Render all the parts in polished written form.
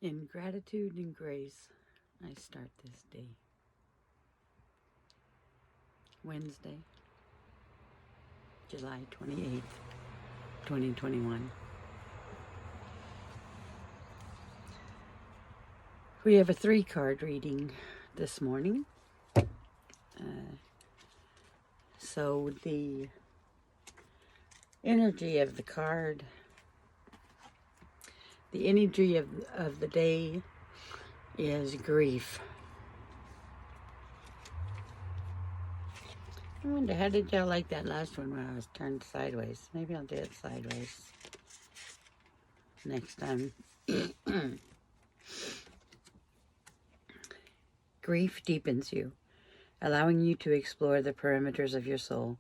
In gratitude and grace, I start this day. Wednesday, July 28th, 2021. We have a 3-card reading this morning. So the energy of the card, the energy of the day is grief. I wonder, how did y'all like that last one when I was turned sideways? Maybe I'll do it sideways next time. Grief deepens you, allowing you to explore the perimeters of your soul.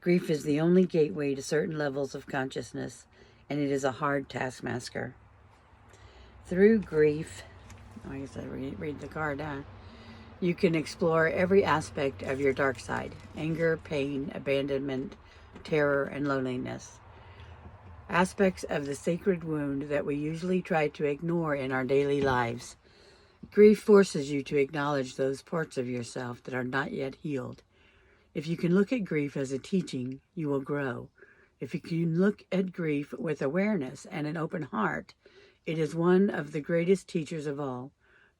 Grief is the only gateway to certain levels of consciousness, and it is a hard taskmaster. Through grief, I guess I read the card, huh? You can explore every aspect of your dark side: anger, pain, abandonment, terror, and loneliness. Aspects of the sacred wound that we usually try to ignore in our daily lives. Grief forces you to acknowledge those parts of yourself that are not yet healed. If you can look at grief as a teaching, you will grow. If you can look at grief with awareness and an open heart, it is one of the greatest teachers of all.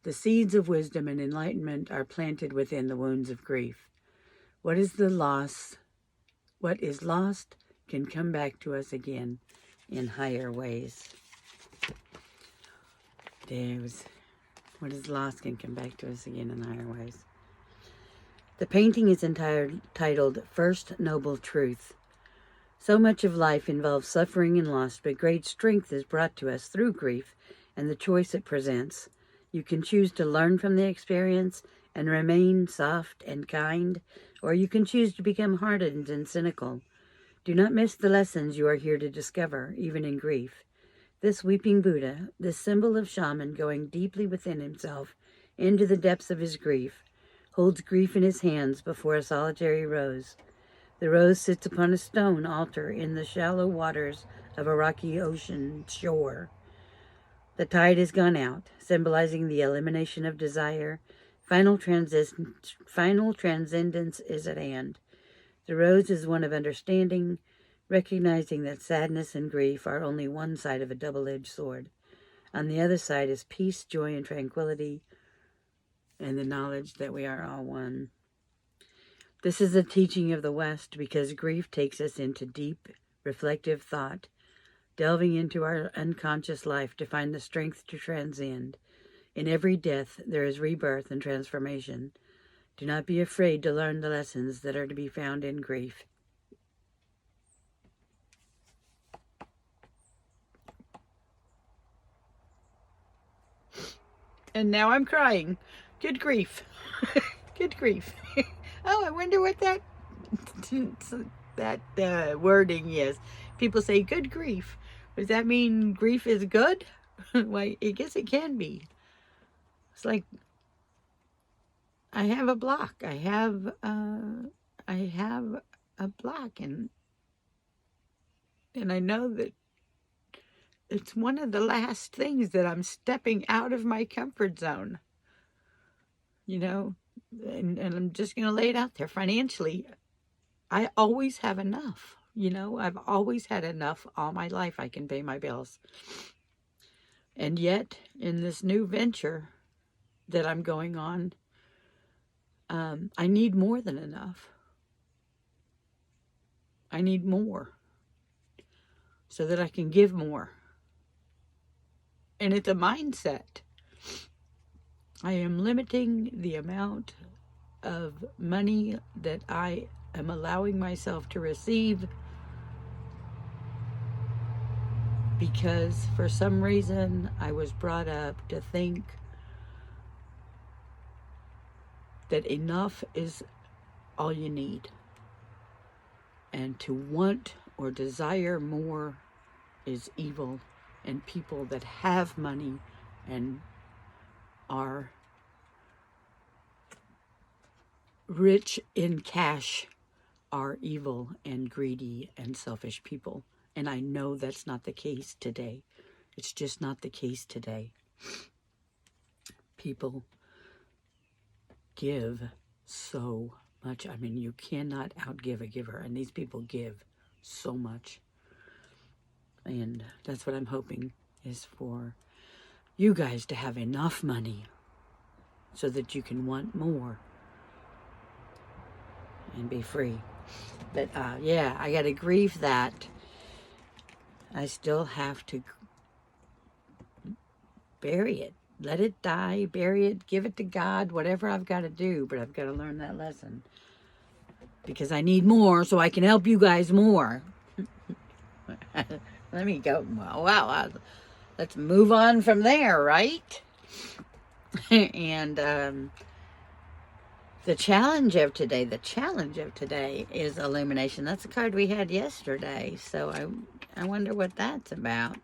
The seeds of wisdom and enlightenment are planted within the wounds of grief. What is lost can come back to us again in higher ways. What is lost can come back to us again in higher ways. The painting is entitled First Noble Truth. So much of life involves suffering and loss, but great strength is brought to us through grief and the choice it presents. You can choose to learn from the experience and remain soft and kind, or you can choose to become hardened and cynical. Do not miss the lessons you are here to discover, even in grief. This weeping Buddha, this symbol of shaman going deeply within himself into the depths of his grief, holds grief in his hands before a solitary rose. The rose sits upon a stone altar in the shallow waters of a rocky ocean shore. The tide has gone out, symbolizing the elimination of desire. Final transcendence is at hand. The rose is one of understanding, recognizing that sadness and grief are only one side of a double-edged sword. On the other side is peace, joy, and tranquility, and the knowledge that we are all one. This is a teaching of the West because grief takes us into deep, reflective thought, delving into our unconscious life to find the strength to transcend. In every death, there is rebirth and transformation. Do not be afraid to learn the lessons that are to be found in grief. And now I'm crying. Good grief. Good grief. Oh, I wonder what that wording is. People say good grief. Does that mean grief is good? Well, I guess it can be. It's like I have a block. I have a block, and I know that it's one of the last things that I'm stepping out of my comfort zone. You know, and I'm just going to lay it out there. Financially, I always have enough. You know, I've always had enough all my life. I can pay my bills. And yet, in this new venture that I'm going on, I need more than enough. I need more so that I can give more. And it's a mindset. I am limiting the amount of money that I am allowing myself to receive because for some reason I was brought up to think that enough is all you need. And to want or desire more is evil. And people that have money and are rich in cash are evil and greedy and selfish people. And I know that's not the case today. It's just not the case today. People give so much. I mean, you cannot outgive a giver, and these people give so much. And that's what I'm hoping, is for you guys to have enough money so that you can want more and be free. But yeah, I got to grieve that I still have to bury it. Let it die, bury it, give it to God, whatever I've got to do. But I've got to learn that lesson, because I need more so I can help you guys more. Let me go. Wow. Let's move on from there, right? And the challenge of today is Illumination. That's the card we had yesterday. So I wonder what that's about.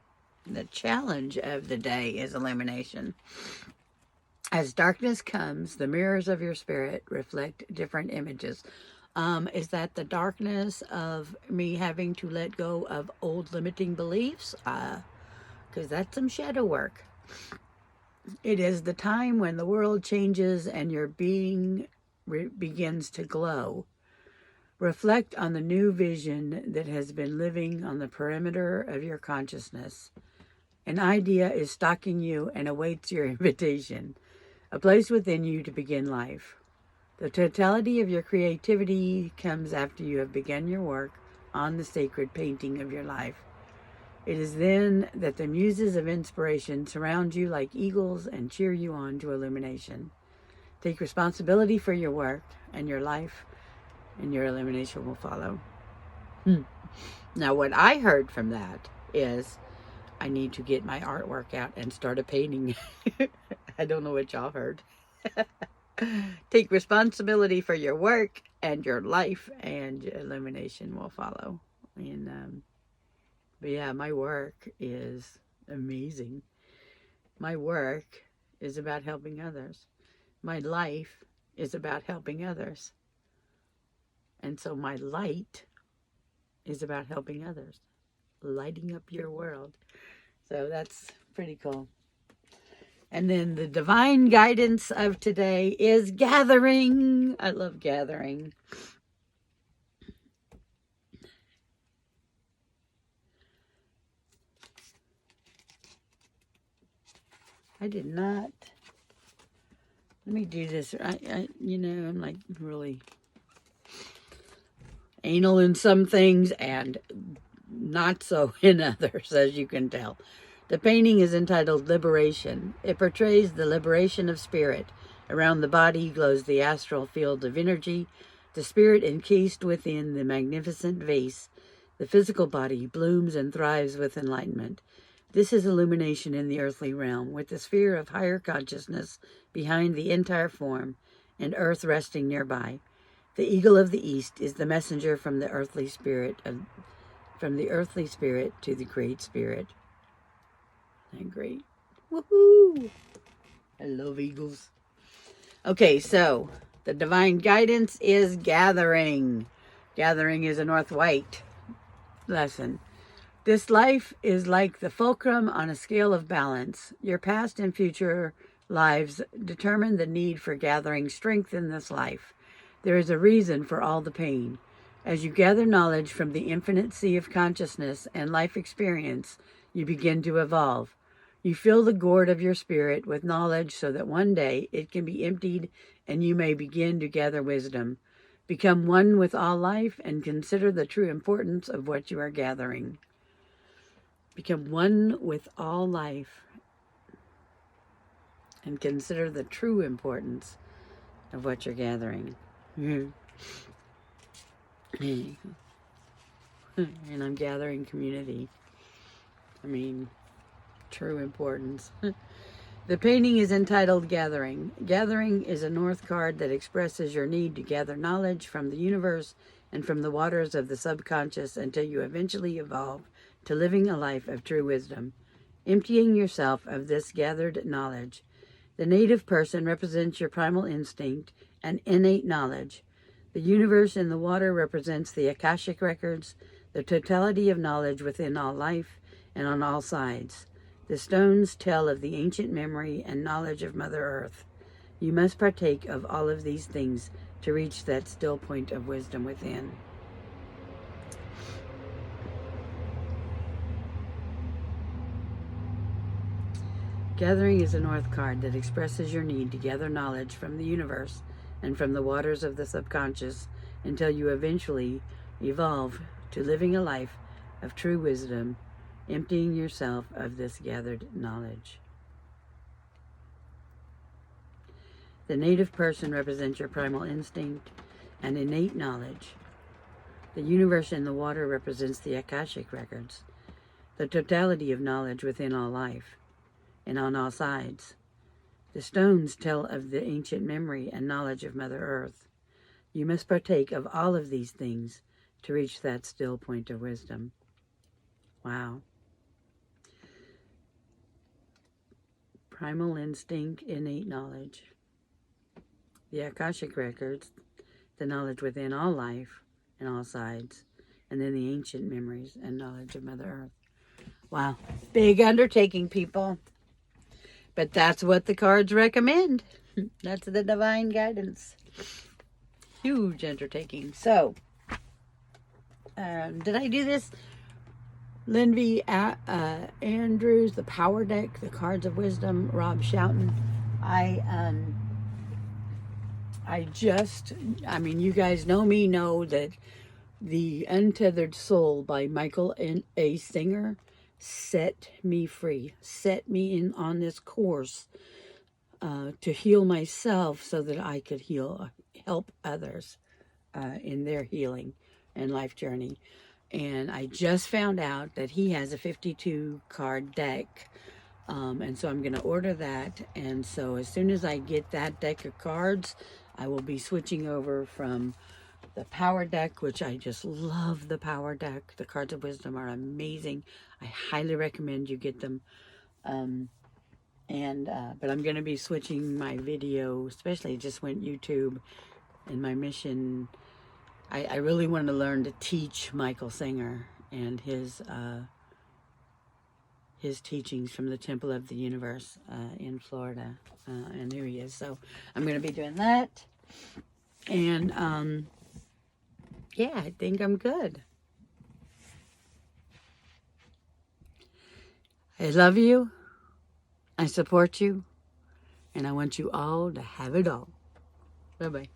The challenge of the day is Illumination. As darkness comes, the mirrors of your spirit reflect different images. Is that the darkness of me having to let go of old limiting beliefs? Because that's some shadow work. It is the time when the world changes and your being begins to glow. Reflect on the new vision that has been living on the perimeter of your consciousness. An idea is stalking you and awaits your invitation, a place within you to begin life. The totality of your creativity comes after you have begun your work on the sacred painting of your life. It is then that the muses of inspiration surround you like eagles and cheer you on to illumination. Take responsibility for your work and your life, and your illumination will follow. Now, what I heard from that is I need to get my artwork out and start a painting. I don't know what y'all heard. Take responsibility for your work and your life, and your illumination will follow. And but yeah, my work is amazing. My work is about helping others. My life is about helping others. And so my light is about helping others, lighting up your world. So that's pretty cool. And then the divine guidance of today is gathering. I love gathering. I did not. Let me do this. I'm like really anal in some things and not so in others, as you can tell. The painting is entitled Liberation. It portrays the liberation of spirit. Around the body glows the astral field of energy, the spirit encased within the magnificent vase. The physical body blooms and thrives with enlightenment. This is illumination in the earthly realm, with the sphere of higher consciousness behind the entire form, and earth resting nearby. The eagle of the east is the messenger from the earthly spirit to the great spirit. Isn't that great? Woohoo! I love eagles. Okay, so the divine guidance is gathering. Gathering is a North White lesson. This life is like the fulcrum on a scale of balance. Your past and future lives determine the need for gathering strength in this life. There is a reason for all the pain. As you gather knowledge from the infinite sea of consciousness and life experience, you begin to evolve. You fill the gourd of your spirit with knowledge so that one day it can be emptied and you may begin to gather wisdom. Become one with all life and consider the true importance of what you are gathering. Become one with all life and consider the true importance of what you're gathering. And I'm gathering community. True importance. The painting is entitled Gathering. Gathering is a North card that expresses your need to gather knowledge from the universe and from the waters of the subconscious until you eventually evolve to living a life of true wisdom, emptying yourself of this gathered knowledge. The native person represents your primal instinct and innate knowledge. The universe in the water represents the Akashic records, the totality of knowledge within all life and on all sides. The stones tell of the ancient memory and knowledge of Mother Earth. You must partake of all of these things to reach that still point of wisdom within. Gathering is a north card that expresses your need to gather knowledge from the universe and from the waters of the subconscious until you eventually evolve to living a life of true wisdom, emptying yourself of this gathered knowledge. The native person represents your primal instinct and innate knowledge. The universe in the water represents the Akashic records, the totality of knowledge within all life and on all sides. The stones tell of the ancient memory and knowledge of Mother Earth. You must partake of all of these things to reach that still point of wisdom. Wow. Primal instinct, innate knowledge. The Akashic records, the knowledge within all life and all sides, and then the ancient memories and knowledge of Mother Earth. Wow. Big undertaking, people. But that's what the cards recommend. That's the divine guidance. Huge undertaking. So, did I do this? Lindsay Andrews, the PowerDeck, the Cards of Wisdom, Rob Shoughton. I mean, you guys know me, know that The Untethered Soul by Michael A. Singer set me free, set me in on this course to heal myself so that I could help others in their healing and life journey. And I just found out that he has a 52 card deck. And so I'm going to order that. And so as soon as I get that deck of cards, I will be switching over from the PowerDeck, which I just love the PowerDeck. The Cards of Wisdom are amazing. I highly recommend you get them. But I'm going to be switching my video, especially just went YouTube in my mission. I really want to learn to teach Michael Singer and his teachings from the Temple of the Universe in Florida. And here he is. So I'm going to be doing that. And yeah, I think I'm good. I love you. I support you. And I want you all to have it all. Bye-bye.